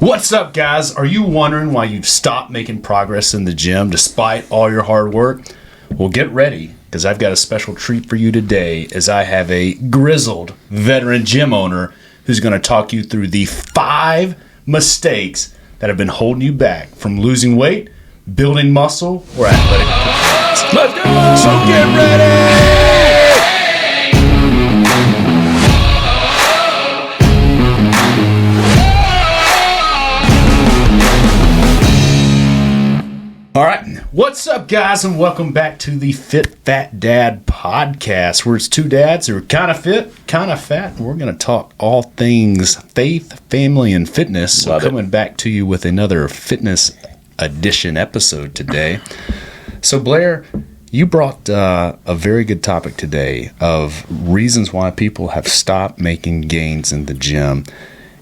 What's up, guys? Are you wondering why you've stopped making progress in the gym despite all your hard work? Well, get ready, because I've got a special treat for you today as I have a grizzled veteran gym owner who's going to talk you through the 5 mistakes that have been holding you back from losing weight, building muscle, or athletic performance. Let's go! So get ready! All right, what's up, guys, and welcome back to the Fit Fat Dad podcast, where it's 2 dads who are kind of fit, kind of fat, and we're going to talk all things faith, family, and fitness. So coming back to you with another fitness edition episode today. So, Blair, you brought a very good topic today of reasons why people have stopped making gains in the gym.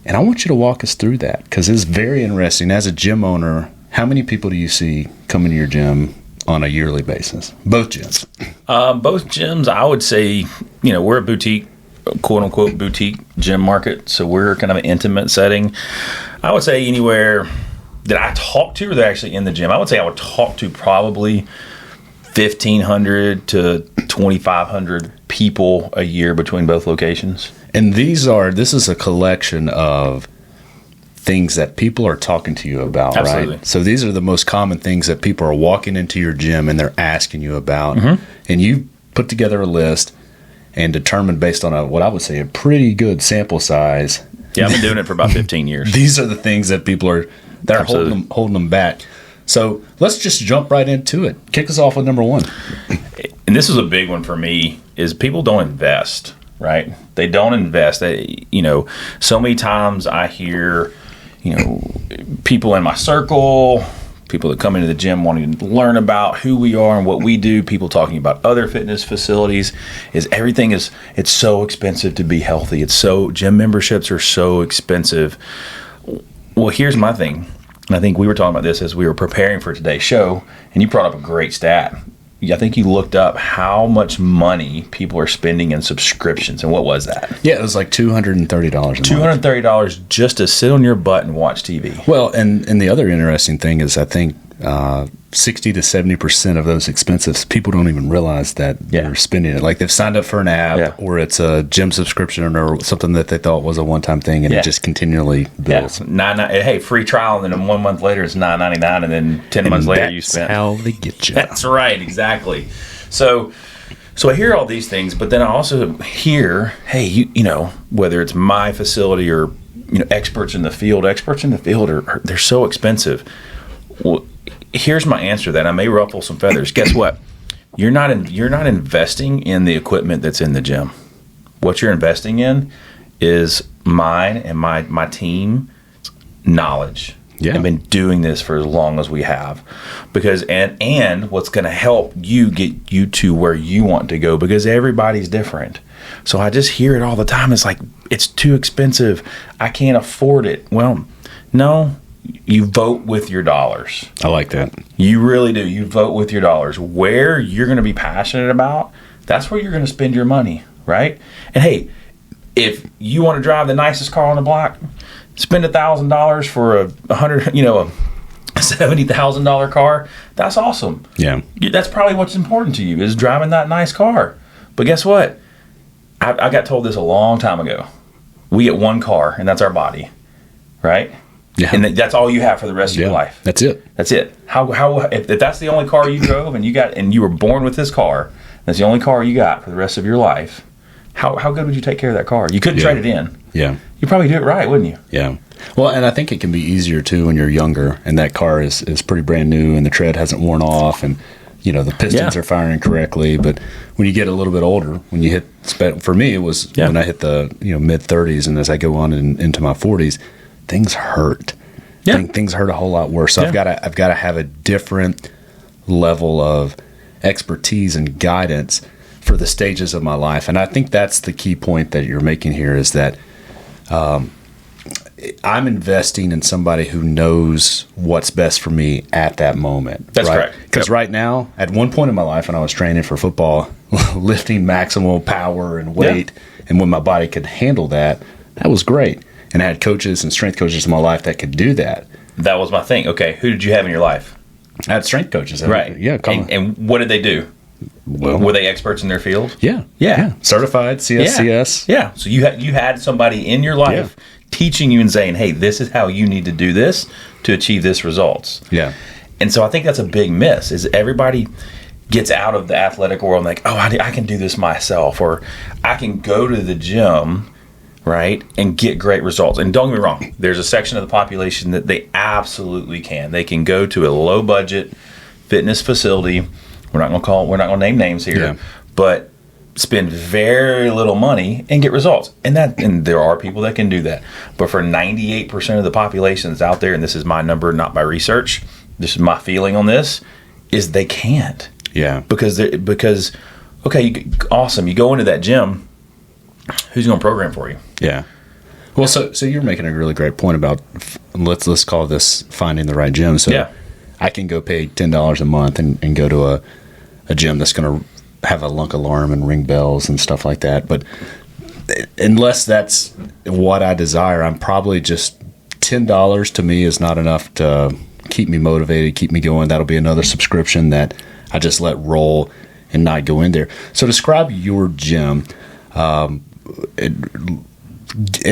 And I want you to walk us through that, because it's very interesting. As a gym owner, how many people do you see come into your gym on a yearly basis? Both gyms. Both gyms, I would say, we're a boutique, quote unquote, boutique gym market. So we're kind of an intimate setting. I would say anywhere that I talk to, or they're actually in the gym, I would say I would talk to probably 1,500 to 2,500 people a year between both locations. And this is a collection of things that people are talking to you about, Absolutely. Right? So these are the most common things that people are walking into your gym and they're asking you about. Mm-hmm. And you put together a list and determined based on what I would say a pretty good sample size. Yeah, I've been doing it for about 15 years. These are the things that people are holding them back. So let's just jump right into it. Kick us off with number 1. And this is a big one for me, is people don't invest, right? They don't invest. So many times I hear people in my circle, people that come into the gym wanting to learn about who we are and what we do, people talking about other fitness facilities, it's so expensive to be healthy. Gym memberships are so expensive. Well, here's my thing. And I think we were talking about this as we were preparing for today's show, and you brought up a great stat. I think you looked up how much money people are spending in subscriptions, and what was that? Yeah, it was like $230 a month. $230 just to sit on your butt and watch TV. Well, and the other interesting thing is I think 60 to 70% of those expenses, people don't even realize that they're spending it. Like they've signed up for an app or it's a gym subscription or something that they thought was a one-time thing, and it just continually builds. Hey, free trial, and then 1 month later it's $9.99, and then 10 months later you spend. That's how they get you. That's right, exactly. So I hear all these things, but then I also hear, hey, whether it's my facility or experts in the field are they're so expensive. Well, here's my answer to that. I may ruffle some feathers. Guess what? You're not investing in the equipment that's in the gym. What you're investing in is mine and my team knowledge. Yeah. I've been doing this for as long as we have, because and what's going to help you get you to where you want to go, because everybody's different. So I just hear it all the time. It's like, it's too expensive. I can't afford it. Well, no. You vote with your dollars. I like that. You really do. You vote with your dollars. Where you're going to be passionate about, that's where you're going to spend your money, right? And hey, if you want to drive the nicest car on the block, spend $1,000 for a $70,000 car. That's awesome. Yeah, that's probably what's important to you, is driving that nice car. But guess what? I got told this a long time ago. We get one car, and that's our body, right? Yeah. And that's all you have for the rest of your life. That's it. How if that's the only car you drove and you were born with this car, that's the only car you got for the rest of your life, how good would you take care of that car? You couldn't trade it in. Yeah. You'd probably do it right, wouldn't you? Yeah. Well, and I think it can be easier too when you're younger and that car is pretty brand new and the tread hasn't worn off and the pistons are firing correctly. But when you get a little bit older, when you hit, for me it was when I hit the mid 30s, and as I go on into my 40s, things hurt. Yeah. Things hurt a whole lot worse. So I've got to have a different level of expertise and guidance for the stages of my life. And I think that's the key point that you're making here, is that I'm investing in somebody who knows what's best for me at that moment. That's correct. Because right now, at one point in my life when I was training for football, lifting maximal power and weight, and when my body could handle that, that was great. and I had coaches and strength coaches in my life that could do that. That was my thing. Okay, who did you have in your life? I had strength coaches. Right. Yeah. And what did they do? Well, were they experts in their field? Yeah. Certified CSCS. Yeah. So you had somebody in your life teaching you and saying, hey, this is how you need to do this to achieve this results. Yeah. And so I think that's a big miss, is everybody gets out of the athletic world and like, oh, I can do this myself, or I can go to the gym, right, and get great results. And don't get me wrong, there's a section of the population that they absolutely can. They can go to a low budget fitness facility. We're not going to name names here, but spend very little money and get results. And there are people that can do that. But for 98% of the population that's out there, and this is my number, not my research, this is my feeling on this, is they can't. Yeah. Because okay, awesome. You go into that gym, who's going to program for you? Yeah. Well, so you're making a really great point about let's call this finding the right gym. So I can go pay $10 a month and go to a gym that's going to have a lunk alarm and ring bells and stuff like that. But unless that's what I desire, I'm probably just $10 to me is not enough to keep me motivated, keep me going. That'll be another subscription that I just let roll and not go in there. So describe your gym, and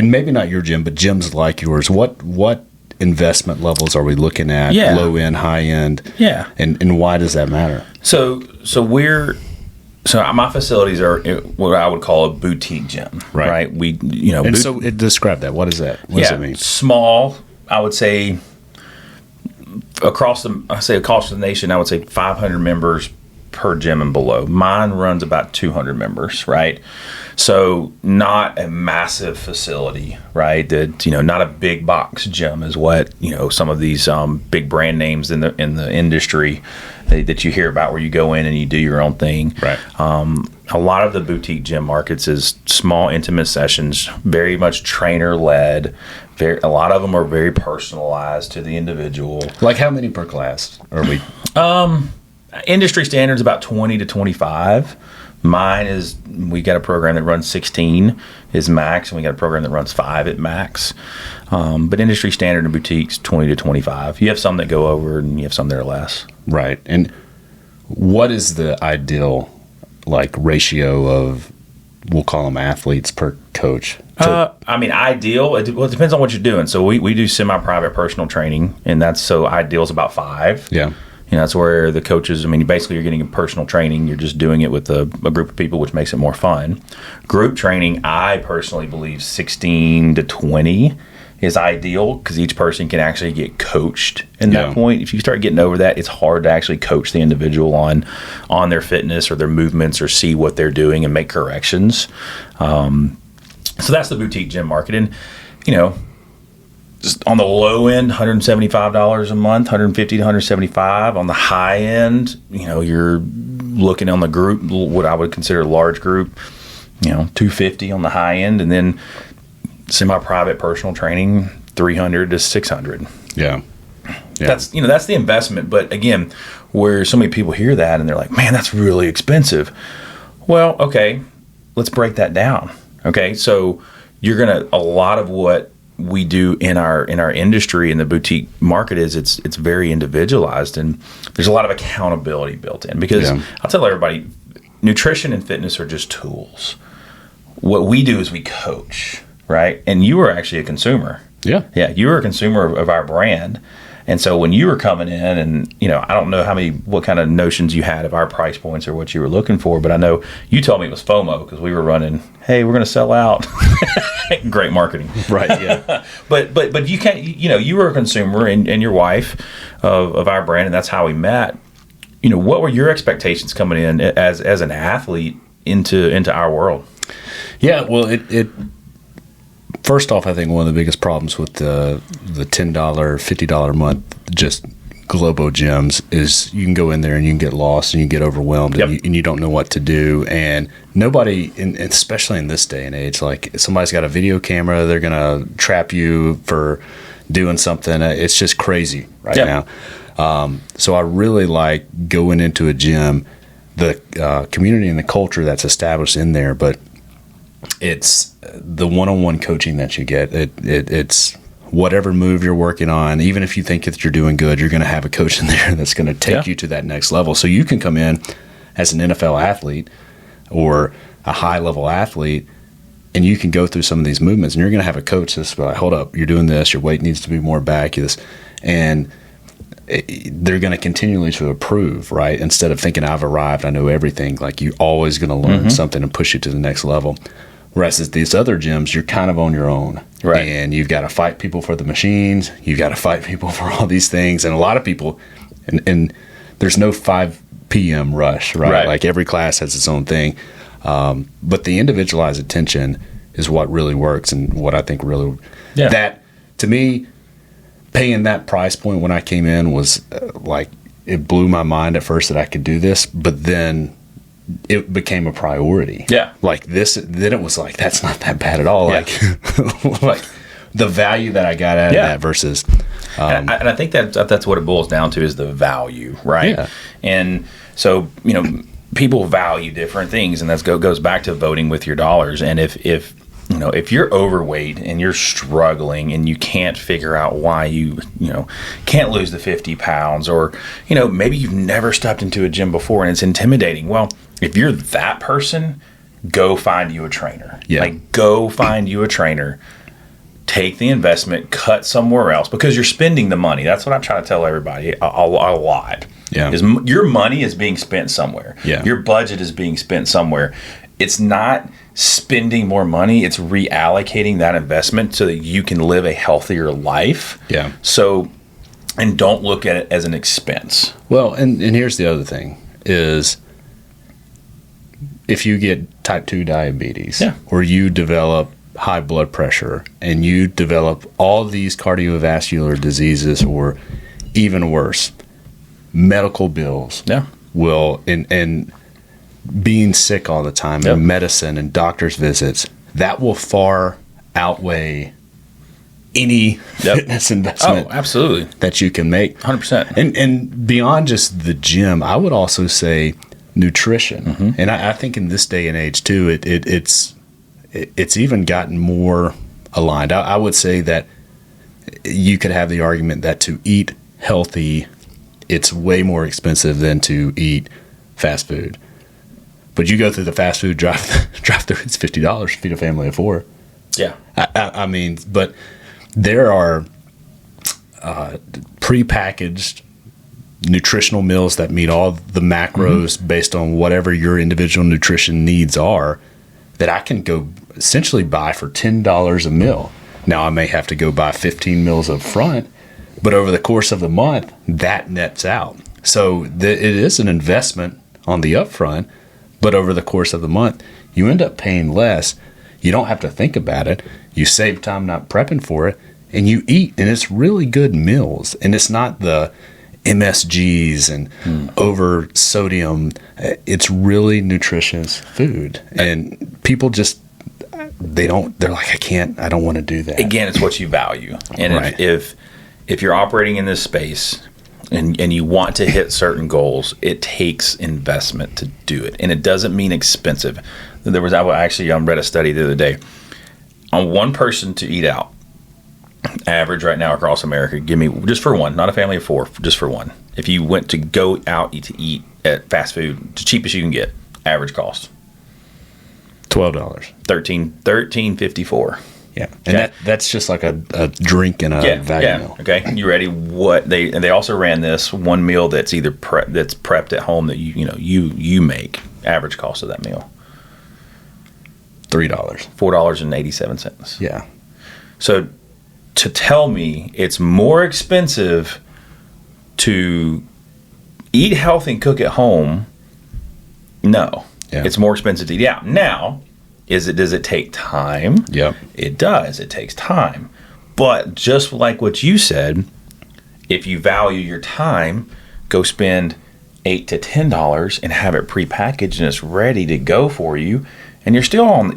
maybe not your gym, but gyms like yours. What investment levels are we looking at? Low end, high end? Yeah. And why does that matter? So my facilities are what I would call a boutique gym, right? We, so describe that. What is that? What does it mean? Small, I would say, across the nation, I would say 500 members per gym and below. Mine runs about 200 members, right? So not a massive facility, right? That, not a big box gym is what, some of these big brand names in the industry that you hear about, where you go in and you do your own thing. Right. A lot of the boutique gym markets is small, intimate sessions, very much trainer led. A lot of them are very personalized to the individual. Like how many per class are we? Industry standards about 20 to 25. Mine is, we got a program that runs 16 is max, and we got a program that runs 5 at max. But industry standard in boutiques, 20 to 25. You have some that go over, and you have some that are less. Right. And what is the ideal ratio of, we'll call them athletes per coach? Ideal, it depends on what you're doing. So we do semi-private personal training, and ideal is about 5. Yeah. That's where the coaches, basically you're getting a personal training. You're just doing it with a group of people, which makes it more fun. Group training, I personally believe 16 to 20 is ideal, because each person can actually get coached in that point. If you start getting over that, it's hard to actually coach the individual on their fitness or their movements, or see what they're doing and make corrections. So that's the boutique gym market. And, just on the low end, $175 a month, $150 to $175. On the high end, you're looking on the group, what I would consider a large group, $250 on the high end, and then semi-private personal training, $300 to $600. Yeah. That's the investment. But again, where so many people hear that and they're like, man, that's really expensive. Well, okay, let's break that down. Okay, so a lot of what we do in our industry, in the boutique market, is it's very individualized, and there's a lot of accountability built in, because I'll tell everybody, nutrition and fitness are just tools. What we do is we coach, right? And you are actually a consumer. Yeah, you are a consumer of our brand. And so when you were coming in, and I don't know what kind of notions you had of our price points or what you were looking for, but I know you told me it was FOMO, because we were running, hey, we're going to sell out. Great marketing, right? Yeah. but you can't. You were a consumer, and your wife of our brand, and that's how we met. What were your expectations coming in as an athlete into our world? Yeah, well, it first off, I think one of the biggest problems with the $10, $50 a month just Globo gyms is you can go in there and you can get lost and you can get overwhelmed, and you don't know what to do. And nobody, especially in this day and age, somebody's got a video camera, they're going to trap you for doing something. It's just crazy right now. So I really like going into a gym, the community and the culture that's established in there. But it's the one-on-one coaching that you get. It's whatever move you're working on. Even if you think that you're doing good, you're going to have a coach in there that's going to take you to that next level. So you can come in as an NFL athlete or a high-level athlete, and you can go through some of these movements, and you're going to have a coach that's like, hold up, you're doing this, your weight needs to be more back, and they're going to continually to improve, right? Instead of thinking I've arrived, I know everything, like you're always going to learn something and push you to the next level. Whereas at these other gyms, you're kind of on your own. Right. And you've got to fight people for the machines. You've got to fight people for all these things. And a lot of people, and there's no 5 p.m. rush, right? Like every class has its own thing. But the individualized attention is what really works, and what I think really, that to me, paying that price point when I came in was like, it blew my mind at first that I could do this, but then it became a priority. Yeah. Like this, then it was like, that's not that bad at all. Like, like the value that I got out of that versus. And I think that's what it boils down to, is the value, right? Yeah. And so, people value different things, and that goes back to voting with your dollars. And if you're overweight and you're struggling and you can't figure out why you can't lose the 50 pounds, or maybe you've never stepped into a gym before and it's intimidating. Well, if you're that person, go find you a trainer. Yeah. Like, go find you a trainer. Take the investment, cut somewhere else, because you're spending the money. That's what I try to tell everybody a lot. Yeah. Is your money is being spent somewhere. Yeah. Your budget is being spent somewhere. It's not spending more money. It's reallocating that investment so that you can live a healthier life. Yeah. So, and don't look at it as an expense. Well, and here's the other thing is, if you get type 2 diabetes, or you develop high blood pressure and you develop all these cardiovascular diseases, or even worse, medical bills will, and being sick all the time, and medicine and doctor's visits, that will far outweigh any fitness investment absolutely that you can make. 100%. And beyond just the gym, I would also say nutrition. And I think in this day and age too, it's even gotten more aligned. I would say that you could have the argument that to eat healthy, it's way more expensive than to eat fast food. But you go through the fast food drive-through, it's $50 to feed a family of 4. Yeah. I mean, but there are prepackaged nutritional meals that meet all the macros based on whatever your individual nutrition needs are, that I can go essentially buy for $10 a meal. Now, I may have to go buy 15 meals up front, but over the course of the month, that nets out. So it is an investment on the upfront, but over the course of the month, you end up paying less. You don't have to think about it. You save time not prepping for it, and you eat, and it's really good meals. And it's not the MSGs and over sodium. It's really nutritious food. And people just, they're like, I don't want to do that. Again, it's what you value. And if you're operating in this space and you want to hit certain goals, it takes investment to do it. And it doesn't mean expensive. I read a study the other day. On one person to eat out, average right now across America, give me, just for one, not a family of 4, just for one. If you went to go out to eat at fast food, the cheapest you can get, average cost $12, $13.54. Yeah, and that's just like a drink and a value meal. Okay, you ready? They also ran this one meal that's either that's prepped at home that you make. Average cost of that meal $3, $4.87. Yeah. So to tell me it's more expensive to eat healthy and cook at home, no. Yeah. It's more expensive to eat out. Now, does it take time? Yep. It does. It takes time. But just like what you said, if you value your time, go spend $8 to $10 and have it prepackaged and it's ready to go for you, and you're still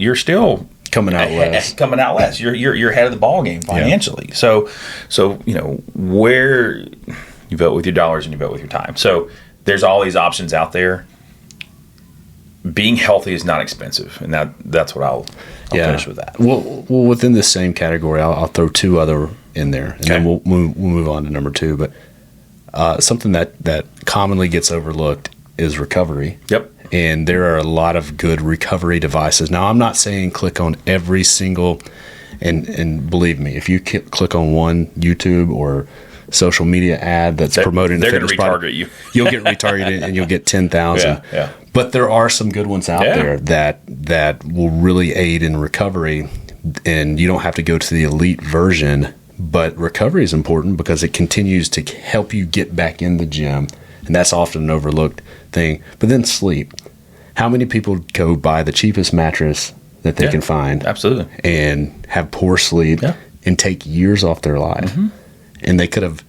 coming out less. You're ahead of the ball game financially. Yeah. So where you vote with your dollars and you vote with your time. So there's all these options out there. being healthy is not expensive, and that's what I'll finish with that. Well, within the same category, I'll throw two other in there, and then we'll move on to number two. But something that commonly gets overlooked is recovery. Yep. And there are a lot of good recovery devices. Now, I'm not saying click on every single, and believe me, if you click on one YouTube or social media ad that's promoting they're the going to fitness retarget product, you. You'll get retargeted and you'll get 10,000. Yeah. But there are some good ones out there that will really aid in recovery, and you don't have to go to the elite version. But recovery is important because it continues to help you get back in the gym, and that's often an overlooked thing. But then sleep. How many people go buy the cheapest mattress that they can find? Absolutely. And have poor sleep and take years off their life. Mm-hmm. And they could have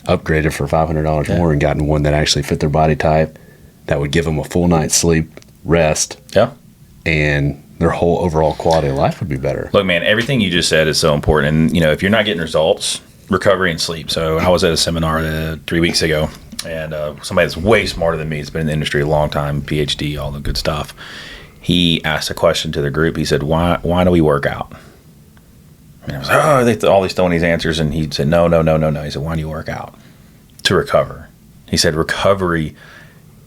upgraded for $500 more and gotten one that actually fit their body type, that would give them a full night's sleep, rest, and their whole overall quality of life would be better. Look, man, everything you just said is so important. And, if you're not getting results, recovery and sleep. So I was at a seminar 3 weeks ago, and somebody that's way smarter than me, has been in the industry a long time, PhD, all the good stuff. He asked a question to the group. He said, why do we work out? And I was like, they always throwing these answers. And he said, no. He said, why do you work out? To recover. He said, recovery,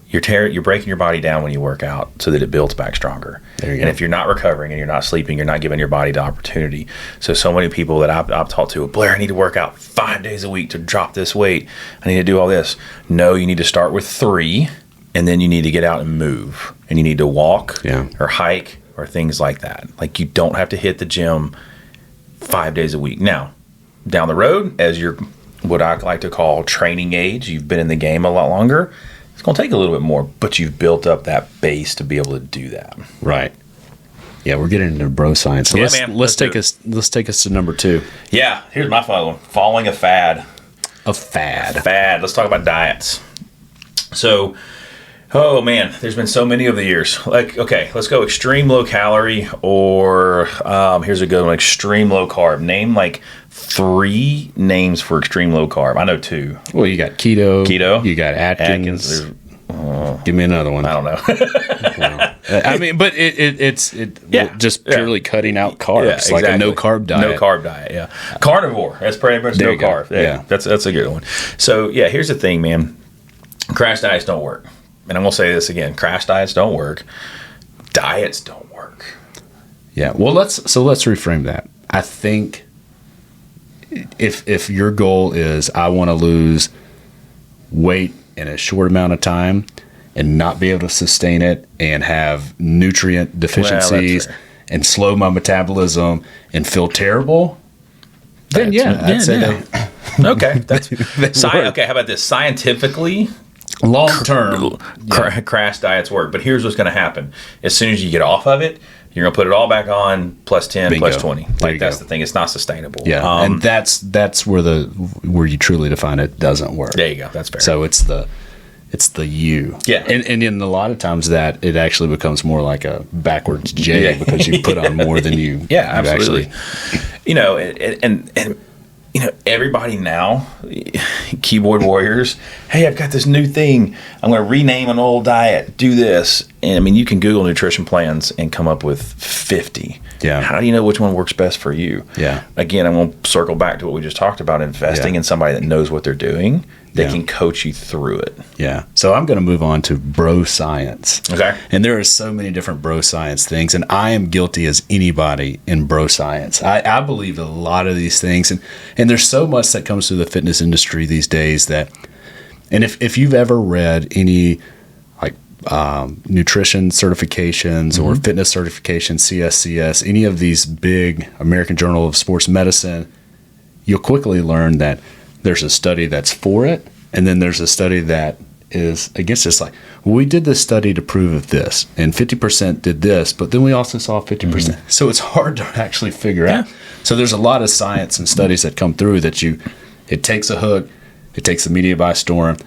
you're breaking your body down when you work out so that it builds back stronger. There you go. And if you're not recovering and you're not sleeping, you're not giving your body the opportunity. So many people that I've talked to, Blair, I need to work out 5 days a week to drop this weight. I need to do all this. No, you need to start with 3, and then you need to get out and move. And you need to walk or hike or things like that. Like, you don't have to hit the gym 5 days a week. Now, down the road, as you're what I like to call training age, you've been in the game a lot longer, it's going to take a little bit more, but you've built up that base to be able to do that. Right. Yeah, we're getting into bro science. So let's take us to number 2. Yeah, here's my final one. Following a fad. A fad. Let's talk about diets. So, oh man, there's been so many over the years. Like, okay, let's go extreme low calorie, or here's a good one, extreme low carb. Name like 3 names for extreme low carb. I know 2. Well, you got keto. You got Atkins. Give me another one. I don't know. I mean, but it's just purely cutting out carbs, exactly. like a no carb diet. No carb diet, yeah. Carnivore. That's pretty much no carb. Yeah, that's a good one. So yeah, here's the thing, man. Crash diets don't work, and I'm gonna say this again. Crash diets don't work. Diets don't work. Yeah. Well, let's reframe that. I think if your goal is I want to lose weight in a short amount of time and not be able to sustain it and have nutrient deficiencies and slow my metabolism and feel terrible, then I'd say that. Okay, okay. How about this? Scientifically, long term, crash diets work. But here's what's going to happen: as soon as you get off of it, you're going to put it all back on, plus 10, plus 20. Like, that's the thing. It's not sustainable. Yeah, and that's where you truly define it doesn't work. There you go. That's fair. So it's the you. Yeah. And in a lot of times that it actually becomes more like a backwards J because you put on more than you. Yeah, absolutely. And everybody now, keyboard warriors, hey, I've got this new thing. I'm going to rename an old diet. Do this. And I mean, you can Google nutrition plans and come up with 50. Yeah. How do you know which one works best for you? Yeah. Again, I'm going to circle back to what we just talked about, investing in somebody that knows what they're doing. They can coach you through it. Yeah. So I'm going to move on to bro science. Okay. And there are so many different bro science things, and I am guilty as anybody in bro science. I believe a lot of these things, and there's so much that comes through the fitness industry these days that, and if you've ever read any like nutrition certifications or fitness certifications, CSCS, any of these big American Journal of Sports Medicine, you'll quickly learn that there's a study that's for it, and then there's a study that is against it. It's like, well, we did this study to prove this, and 50% did this, but then we also saw 50%. So it's hard to actually figure out. So there's a lot of science and studies that come through that it takes a hook, it takes the media by storm,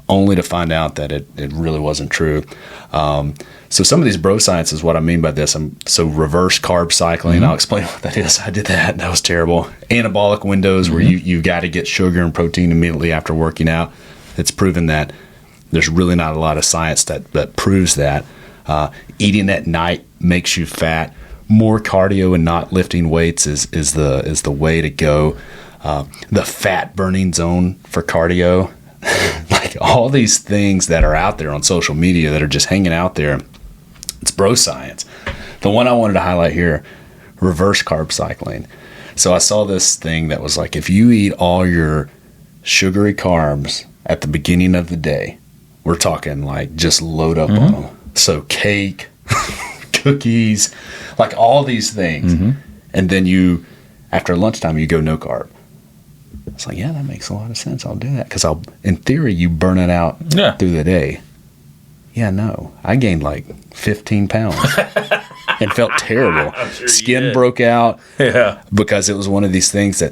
only to find out that it really wasn't true. So some of these bro science is what I mean by this. So reverse carb cycling. I'll explain what that is. I did that. That was terrible. Anabolic windows where you got to get sugar and protein immediately after working out. It's proven that there's really not a lot of science that proves that. Eating at night makes you fat. More cardio and not lifting weights is the way to go. The fat burning zone for cardio, like all these things that are out there on social media that are just hanging out there. It's bro science. The one I wanted to highlight here, reverse carb cycling. So I saw this thing that was like, if you eat all your sugary carbs at the beginning of the day, we're talking like just load up on them. So cake, cookies, like all these things. And then after lunchtime, you go no carb. It's like, yeah, that makes a lot of sense. I'll do that. Because in theory, you burn it out through the day. Yeah, no. I gained like 15 pounds and felt terrible. Sure Skin broke out because it was one of these things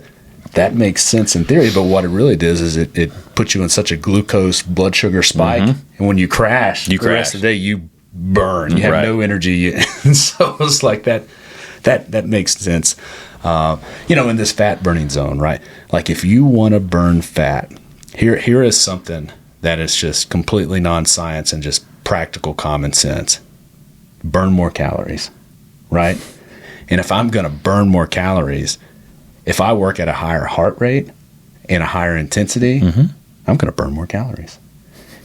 that makes sense in theory. But what it really does is it puts you in such a glucose blood sugar spike. And when you crash, the rest of the day, you burn. You have no energy. So it's like that makes sense. In this fat burning zone, right? Like if you want to burn fat, here is something that is just completely non-science and just practical common sense. Burn more calories, right? And if I'm going to burn more calories, if I work at a higher heart rate and a higher intensity, I'm going to burn more calories.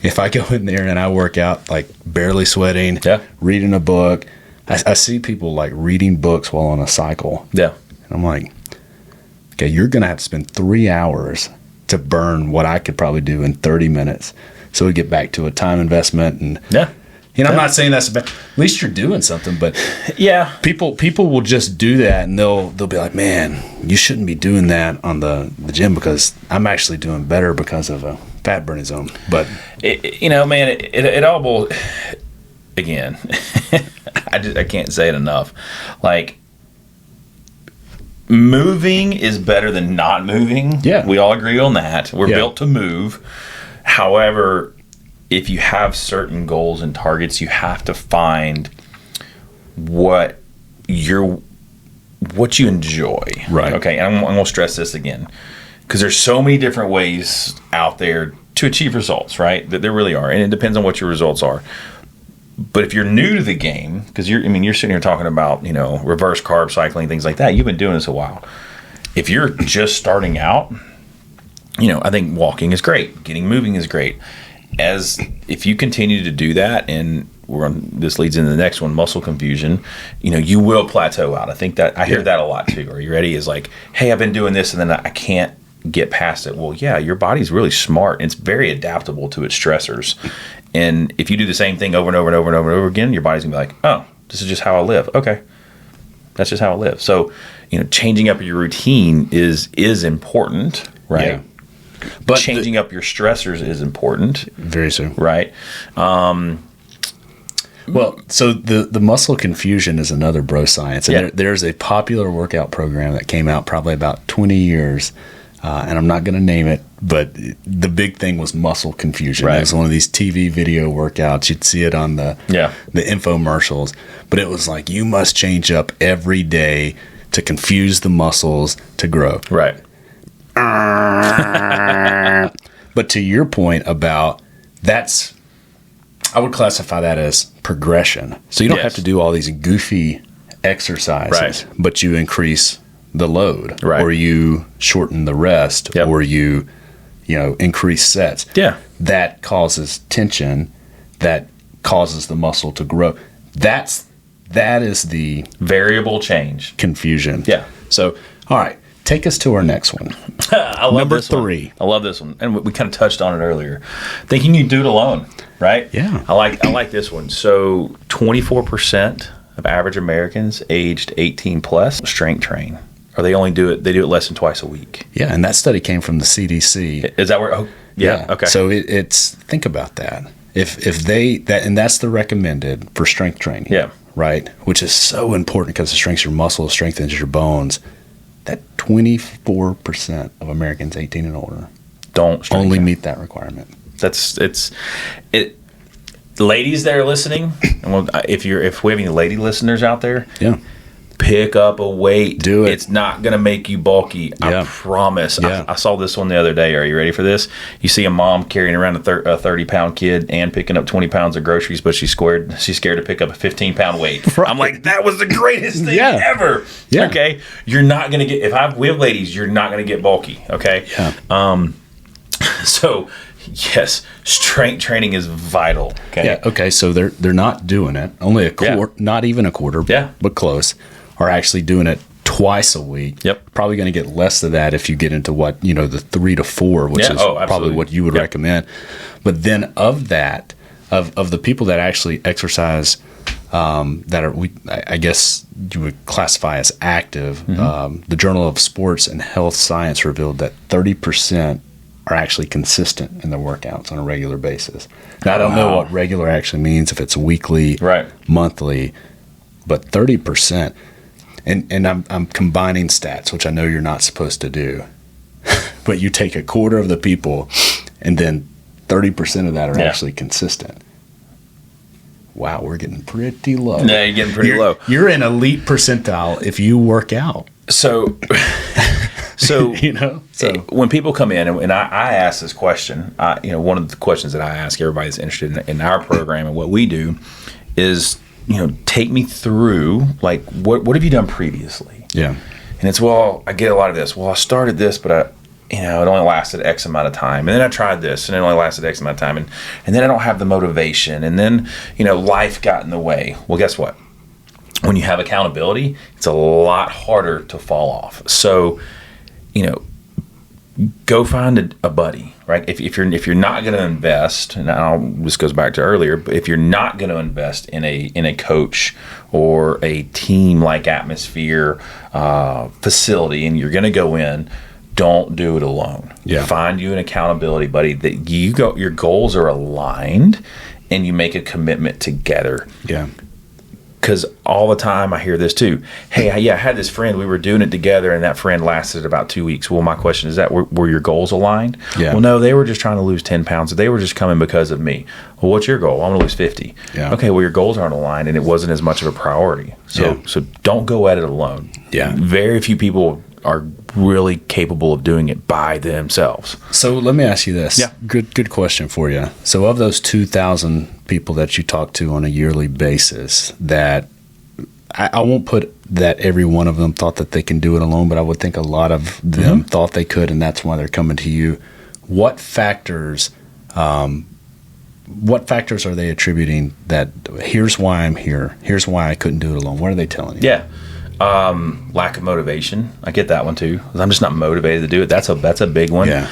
If I go in there and I work out like barely sweating, reading a book, I see people like reading books while on a cycle. Yeah. And I'm like, okay, you're going to have to spend 3 hours to burn what I could probably do in 30 minutes. So we get back to a time investment. And I'm not saying that's bad. At least you're doing something, but people will just do that and they'll be like, man, you shouldn't be doing that on the gym because I'm actually doing better because of a fat burning zone. But it all boils, again, I can't say it enough. Like, moving is better than not moving. Yeah. We all agree on that. We're built to move. However, if you have certain goals and targets, you have to find what you enjoy. Right. Okay. And I'm going to stress this again because there's so many different ways out there to achieve results, right? That there really are. And it depends on what your results are. But if you're new to the game, because you're sitting here talking about, reverse carb cycling, things like that. You've been doing this a while. If you're just starting out, I think walking is great. Getting moving is great. If you continue to do that, and this leads into the next one, muscle confusion, you will plateau out. I think that I hear that a lot too. Are you ready? Is like, hey, I've been doing this and then I can't get past it. Well, yeah, your body's really smart. It's very adaptable to its stressors. And if you do the same thing over and over and over and over and over again, your body's gonna be like, oh, this is just how I live. Okay, that's just how I live. So, changing up your routine is important, right? Yeah. But changing up your stressors is important. Very so. Right. Well, so the muscle confusion is another bro science. And there's a popular workout program that came out probably about 20 years and I'm not going to name it, but the big thing was muscle confusion. Right. It was one of these TV video workouts. You'd see it on the infomercials, but it was like, you must change up every day to confuse the muscles to grow. Right. But to your point about I would classify that as progression. So you don't have to do all these goofy exercises, but you increase the load, or you shorten the rest, or you increase sets. Yeah, that causes tension, that causes the muscle to grow. That is the variable change confusion. Yeah. So, all right, take us to our next one. I love Number 3. I love this one, and we kind of touched on it earlier. Thinking you do it alone, right? Yeah. I like this one. So, 24% of average Americans aged 18 plus strength train. Or they do it less than twice a week. Yeah, and that study came from the CDC. Is that where? Oh, yeah. Okay. So it's think about that. If and that's the recommended for strength training. Yeah. Right, which is so important because it strengthens your muscles, strengthens your bones. That 24% of Americans 18 and older don't only meet that requirement. Ladies that are listening, and if we have any lady listeners out there, Pick up a weight. Do it. It's not going to make you bulky. Yeah. I promise. Yeah. I saw this one the other day. Are you ready for this? You see a mom carrying around a 30-pound kid and picking up 20 pounds of groceries, but she's scared to pick up a 15-pound weight. Right. I'm like, that was the greatest thing ever. Yeah. Okay? You're not going to get, we have ladies, you're not going to get bulky. Okay? Yeah. So, yes, strength training is vital. Okay? Yeah. Okay. So they're not doing it. Only a quarter, not even a quarter, but close, are actually doing it twice a week. Yep. Probably going to get less of that if you get into what, the 3 to 4, which is probably what you would recommend. But then of that, of the people that actually exercise, that are, I guess you would classify as active, the Journal of Sports and Health Science revealed that 30% are actually consistent in their workouts on a regular basis. Now, I don't know what regular actually means, if it's weekly, monthly, but 30%. And I'm combining stats, which I know you're not supposed to do. But you take a quarter of the people, and then 30% of that are actually consistent. Wow, we're getting pretty low. Yeah, you're getting pretty low. You're in elite percentile if you work out. So when people come in, and I ask this question, one of the questions that I ask everybody that's interested in our program and what we do is, take me through, like, what have you done previously? Yeah. And it's, I get a lot of this. Well, I started this, but it only lasted X amount of time. And then I tried this, and it only lasted X amount of time. And then I don't have the motivation. And then, life got in the way. Well, guess what? When you have accountability, it's a lot harder to fall off. So, go find a buddy, right? If you're not going to invest, and this goes back to earlier, but if you're not going to invest in a coach or a team-like atmosphere, facility, and you're going to go in, don't do it alone. Yeah. Find you an accountability buddy that your goals are aligned, and you make a commitment together. Yeah. Because all the time I hear this too. Hey, I had this friend. We were doing it together, and that friend lasted about 2 weeks. Well, my question is were your goals aligned? Yeah. Well, no, they were just trying to lose 10 pounds. They were just coming because of me. Well, what's your goal? I'm going to lose 50. Yeah. Okay, well, your goals aren't aligned, and it wasn't as much of a priority. So don't go at it alone. Yeah. Very few people are really capable of doing it by themselves. So let me ask you this. Yeah. Good question for you. So of those 2,000 people that you talk to on a yearly basis, that I won't put that every one of them thought that they can do it alone, but I would think a lot of them thought they could, and that's why they're coming to you. What factors are they attributing that here's why I'm here, here's why I couldn't do it alone? What are they telling you? Yeah. Lack of motivation. I get that one too. I'm just not motivated to do it. That's a big one. Yeah.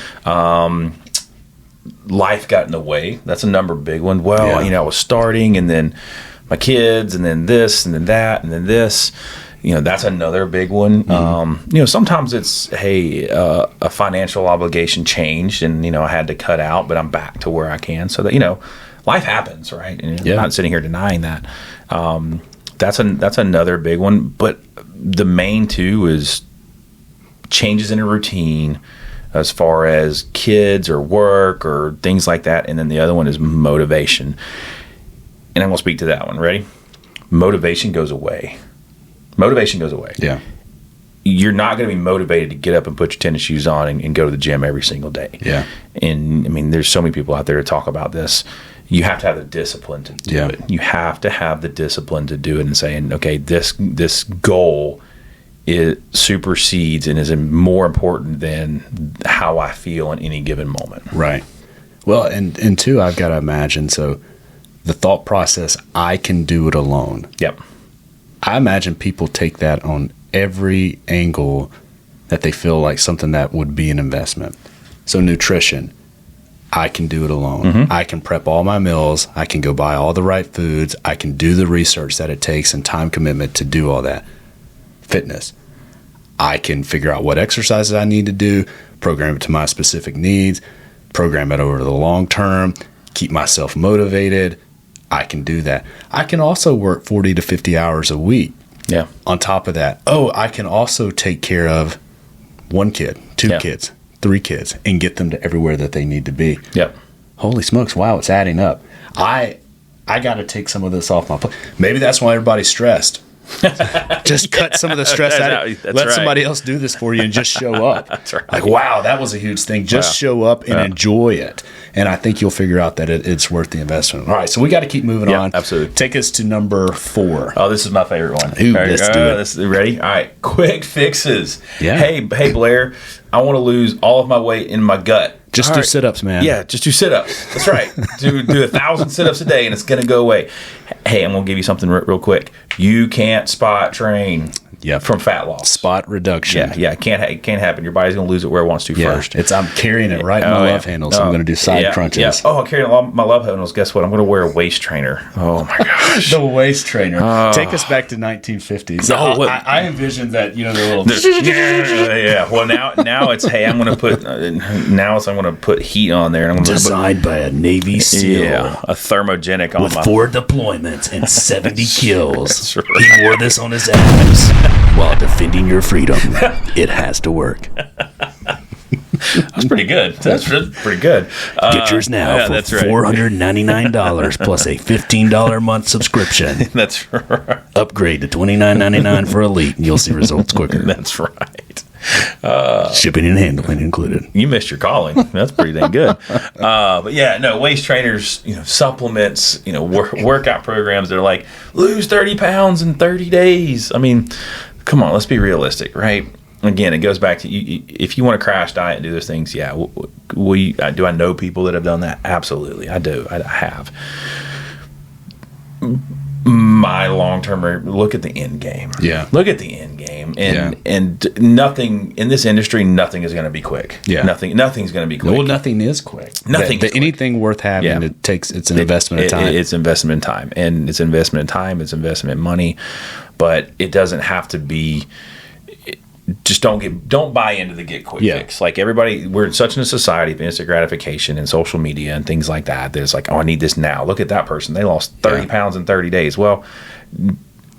Life got in the way. That's another big one. Well, I was starting, and then my kids, and then this, and then that, and then this. That's another big one. Sometimes it's, hey, a financial obligation changed, and I had to cut out, but I'm back to where I can. So that life happens, right? And I'm not sitting here denying that. That's another big one. But the main two is changes in a routine as far as kids or work or things like that. And then the other one is motivation. And I'm going to speak to that one. Ready? Motivation goes away. Yeah. You're not going to be motivated to get up and put your tennis shoes on and go to the gym every single day. Yeah. And, there's so many people out there to talk about this. You have to have the discipline to do it. You have to have the discipline to do it and saying, okay, this goal supersedes and is more important than how I feel in any given moment. Right. Well, and two, I've got to imagine, so the thought process, I can do it alone. Yep. I imagine people take that on every angle that they feel like something that would be an investment. So nutrition, I can do it alone. I can prep all my meals. I can go buy all the right foods. I can do the research that it takes and time commitment to do all that. Fitness, I can figure out what exercises I need to do, program it to my specific needs, program it over the long term, keep myself motivated. I can do that. I can also work 40 to 50 hours a week. Yeah. On top of that, I can also take care of one kid, two kids, 3 kids, and get them to everywhere that they need to be. Yep. Holy smokes, wow, it's adding up. I got to take some of this off my plate. Maybe that's why everybody's stressed. Just cut some of the stress out. Let somebody else do this for you and just show up. That's right. Like, wow, that was a huge thing. Just show up and enjoy it. And I think you'll figure out that it's worth the investment. All right, so we got to keep moving on. Absolutely. Take us to number 4. Oh, this is my favorite one. Ooh, let's do it. Ready? All right. Quick fixes. Yeah. Hey, Blair, I want to lose all of my weight in my gut. Just do sit-ups, man. Yeah, just do sit-ups. That's right. do 1,000 sit-ups a day, and it's going to go away. Hey, I'm going to give you something real quick. You can't spot train from fat loss. Spot reduction. Yeah, it can't happen. Your body's going to lose it where it wants to first. I'm carrying it right in my love handle, so I'm going to do side crunches. Yeah. Oh, I'm carrying my love handles. Guess what? I'm going to wear a waist trainer. Oh, my gosh. The waist trainer. Take us back to 1950s. I envisioned that, the little... yeah. Well, now it's, hey, I'm going to put heat on there. And I'm going to designed by a Navy SEAL. Yeah, a thermogenic on with 4 deployments and 70 kills. That's right. He wore this on his ass. While defending your freedom, it has to work. That's pretty good. That's pretty good. Get yours now for $499 plus a $15 a month subscription. That's right. Upgrade to $29.99 for Elite, and you'll see results quicker. That's right. Shipping and handling included. You missed your calling. That's pretty dang good. But yeah, no, waist trainers, supplements, workout programs that are like, lose 30 pounds in 30 days. I mean, come on, let's be realistic, right? Again, it goes back to if you want to crash diet and do those things, yeah. Do I know people that have done that? Absolutely, I do. I have. My long-term look at the end game. Yeah. Look at the end game. And nothing in this industry, nothing is going to be quick. Yeah. Nothing's going to be quick. Well, nothing is quick. Anything worth having, it's an investment of time. It's investment in time. And it's investment in time, it's investment in money. But it doesn't have to be just don't buy into the get quick fix. Like everybody, we're in such a society of instant gratification and social media and things like that. There's like, oh, I need this now. Look at that person. They lost 30 pounds in 30 days. Well,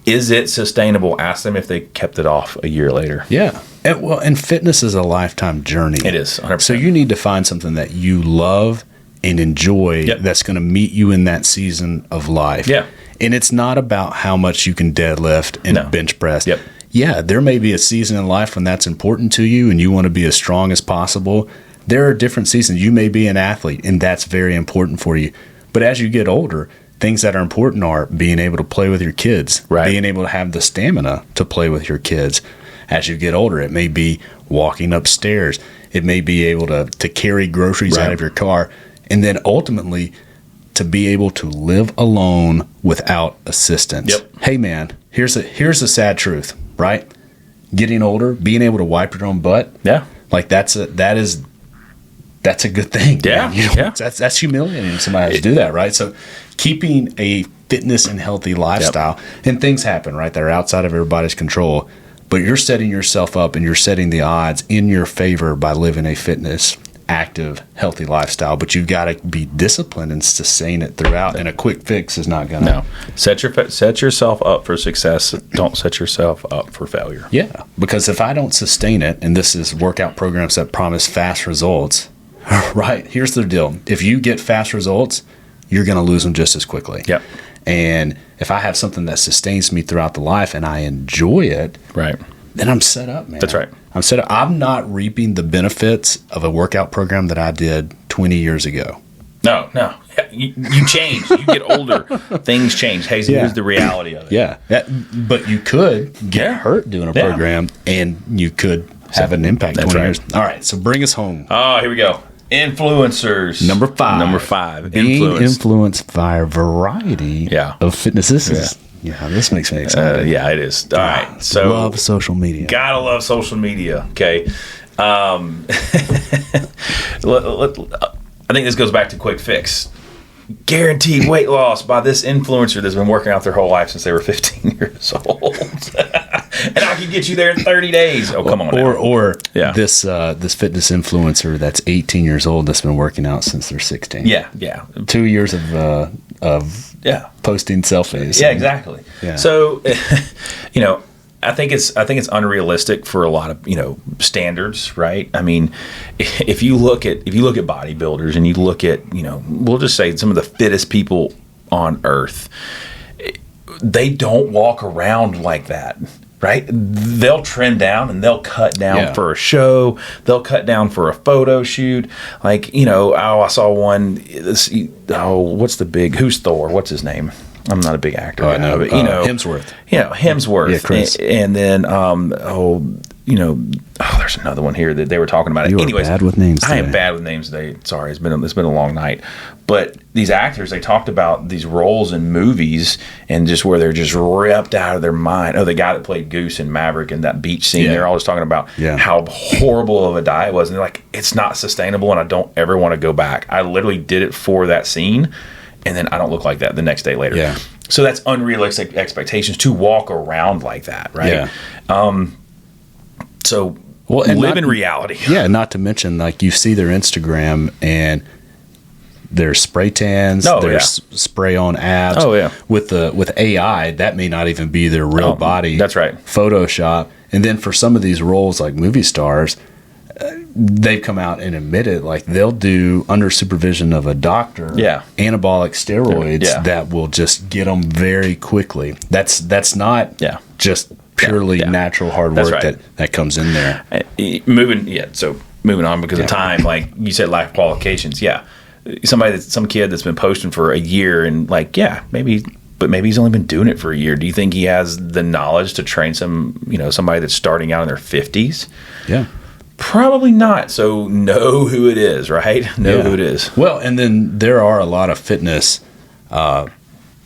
is it sustainable? Ask them if they kept it off a year later. Yeah. And fitness is a lifetime journey. It is. 100%. So you need to find something that you love and enjoy that's going to meet you in that season of life. Yeah. And it's not about how much you can deadlift and bench press. Yep. Yeah, there may be a season in life when that's important to you and you want to be as strong as possible. There are different seasons. You may be an athlete and that's very important for you. But as you get older, things that are important are being able to play with your kids, being able to have the stamina to play with your kids. As you get older, it may be walking upstairs. It may be able to carry groceries out of your car. And then ultimately, to be able to live alone without assistance. Yep. Hey, man, here's a sad truth, right? Getting older, being able to wipe your own butt. Yeah. Like that's a good thing. Yeah. That's humiliating. Somebody has to do that, right? So keeping a fitness and healthy lifestyle, and things happen, right? That are outside of everybody's control, but you're setting yourself up and you're setting the odds in your favor by living a fitness, active, healthy lifestyle. But you've got to be disciplined and sustain it throughout, and a quick fix is not going to. No. Set yourself up for success. Don't set yourself up for failure. Yeah, because if I don't sustain it, and this is workout programs that promise fast results, right? Here's the deal. If you get fast results, you're going to lose them just as quickly. Yep. And if I have something that sustains me throughout the life and I enjoy it, right, then I'm set up, man. That's right. I'm set up. I'm not reaping the benefits of a workout program that I did 20 years ago. No. You change. You get older. Things change. Hey, here's the reality of it. Yeah. But you could get hurt doing a program, and you could have an impact 20 years. All right, so bring us home. Oh, here we go. Influencers. Number 5. Being influenced by a variety of fitness. This makes me excited. Yeah, it is. All right. So love social media. Gotta love social media. Okay. I think this goes back to quick fix. Guaranteed weight loss by this influencer that's been working out their whole life since they were 15 years old. And I can get you there in 30 days. Oh, come on. Or this fitness influencer that's 18 years old that's been working out since they're 16. Yeah. 2 years of posting selfies. Yeah, exactly. Yeah. So, I think it's unrealistic for a lot of standards, right? I mean, if you look at bodybuilders and you look at we'll just say some of the fittest people on earth, they don't walk around like that. Right? They'll trim down and they'll cut down for a show. They'll cut down for a photo shoot. Like, I saw one. What's the big? Who's Thor? What's his name? I'm not a big actor. I know, but Hemsworth. Hemsworth. Yeah, Chris. And then, there's another one here that they were talking about. You are bad with names today. I am bad with names today. Sorry, it's been a long night. But these actors, they talked about these roles in movies and just where they're just ripped out of their mind. Oh, the guy that played Goose in Maverick in that beach scene, they're always talking about how horrible of a diet it was. And they're like, it's not sustainable and I don't ever want to go back. I literally did it for that scene and then I don't look like that the next day later. Yeah. So that's unrealistic expectations to walk around like that, right? Yeah. So live in reality. Yeah, not to mention, like, you see their Instagram and there's spray tans, there's spray on abs. Oh, yeah. With AI, that may not even be their real body. That's right. Photoshop. And then for some of these roles, like movie stars, they've come out and admitted, like, they'll do, under supervision of a doctor, anabolic steroids that will just get them very quickly. That's not just purely natural hard work that comes in there. Moving on because of time, like you said, lack of qualifications. Yeah. Some kid that's been posting for a year and maybe he's only been doing it for a year. Do you think he has the knowledge to train somebody that's starting out in their 50s? Yeah. Probably not. So know who it is, right? Know who it is. Well, and then there are a lot of fitness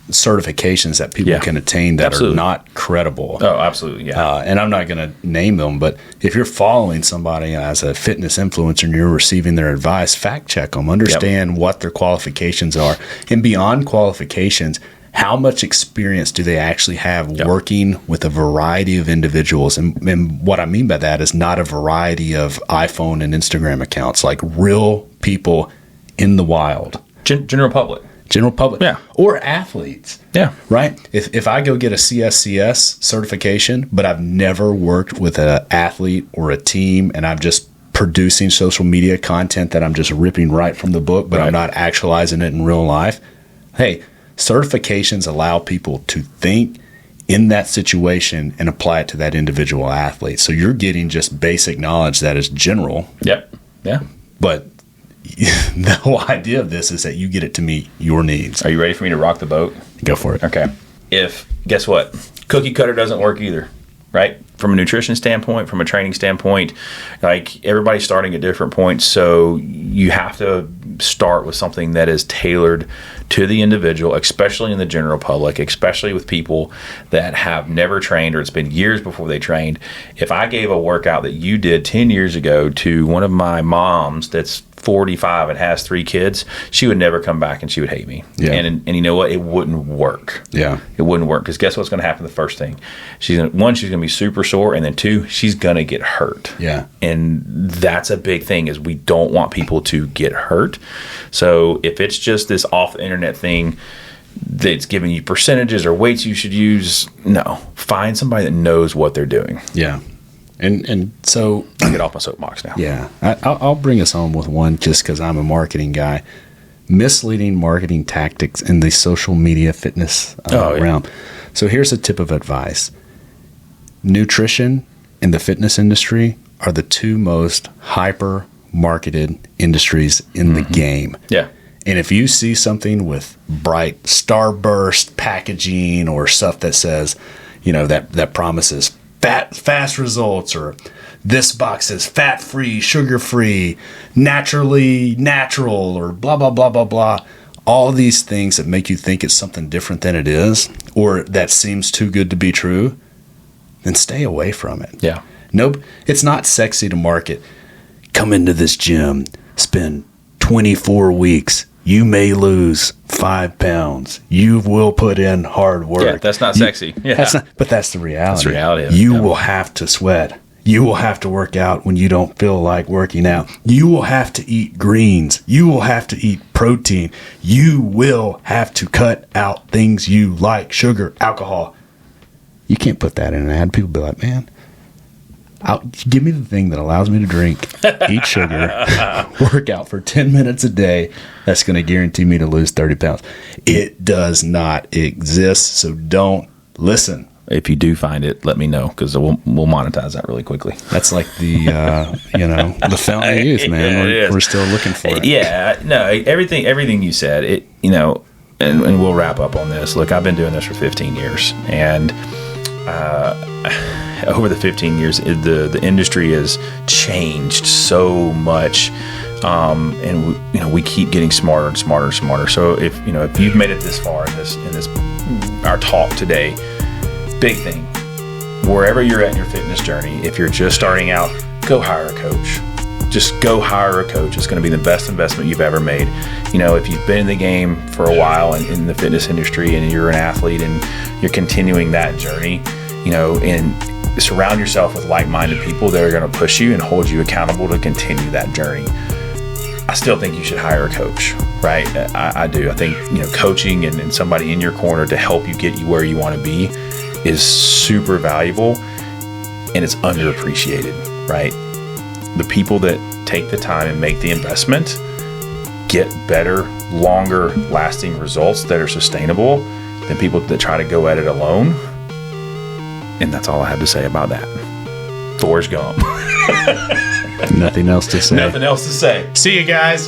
certifications that people can attain that are not credible. Oh, absolutely, yeah. And I'm not going to name them, but if you're following somebody as a fitness influencer and you're receiving their advice, fact check them, understand what their qualifications are, and beyond qualifications, how much experience do they actually have working with a variety of individuals? And what I mean by that is not a variety of iPhone and Instagram accounts, like real people in the wild. General public. Or athletes. Yeah. Right? If I go get a CSCS certification, but I've never worked with an athlete or a team, and I'm just producing social media content that I'm just ripping right from the book, but I'm not actualizing it in real life. Hey, certifications allow people to think in that situation and apply it to that individual athlete. So you're getting just basic knowledge that is general. Yep. Yeah. But the whole idea of this is that you get it to meet your needs. Are you ready for me to rock the boat? Go for it. Okay. Guess what? Cookie cutter doesn't work either, right? From a nutrition standpoint, from a training standpoint, like, everybody's starting at different points. So you have to start with something that is tailored to the individual, especially in the general public, especially with people that have never trained or it's been years before they trained. If I gave a workout that you did 10 years ago to one of my moms that's 45 and has 3 kids, she would never come back and she would hate me. Yeah. And you know what? It wouldn't work. Yeah. It wouldn't work, because guess what's going to happen the first thing? She's going to be super sore, and then 2, she's going to get hurt. Yeah. And that's a big thing, is we don't want people to get hurt. So if it's just this off the internet thing that's giving you percentages or weights you should use, no. Find somebody that knows what they're doing. Yeah. And so I'll get off my soapbox now. Yeah, I'll bring us home with one just because I'm a marketing guy. Misleading marketing tactics in the social media fitness realm. So here's a tip of advice. Nutrition and the fitness industry are the 2 most hyper marketed industries in the game. Yeah. And if you see something with bright starburst packaging or stuff that says, that promises fast results, or this box is fat-free, sugar-free, naturally natural, or blah, blah, blah, blah, blah. All these things that make you think it's something different than it is, or that seems too good to be true, then stay away from it. Yeah. Nope. It's not sexy to market. Come into this gym, spend 24 weeks. You may lose 5 pounds. You will put in hard work. Yeah, that's not sexy. Yeah. But that's the reality. That's the reality of it. You will have to sweat. You will have to work out when you don't feel like working out. You will have to eat greens. You will have to eat protein. You will have to cut out things you like, sugar, alcohol. You can't put that in an ad. People be like, man, Give me the thing that allows me to drink, eat sugar, work out for 10 minutes a day. That's going to guarantee me to lose 30 pounds. It does not exist, so don't listen. If you do find it, let me know, because we'll monetize that really quickly. That's like the the fountain of youth, man. We're still looking for it. Yeah, no, everything you said, and we'll wrap up on this. Look, I've been doing this for 15 years, and over the 15 years, the industry has changed so much, and we keep getting smarter and smarter and smarter. So if you've made it this far in this our talk today, big thing, wherever you're at in your fitness journey, if you're just starting out, go hire a coach. Just go hire a coach. It's going to be the best investment you've ever made. If you've been in the game for a while and in the fitness industry, and you're an athlete and you're continuing that journey, and surround yourself with like-minded people that are going to push you and hold you accountable to continue that journey. I still think you should hire a coach, right? I do. I think, coaching and somebody in your corner to help you get you where you want to be is super valuable, and it's underappreciated, right? The people that take the time and make the investment get better, longer lasting results that are sustainable than people that try to go at it alone. And that's all I have to say about that. Forrest Gump. Nothing else to say. Nothing else to say. See you guys.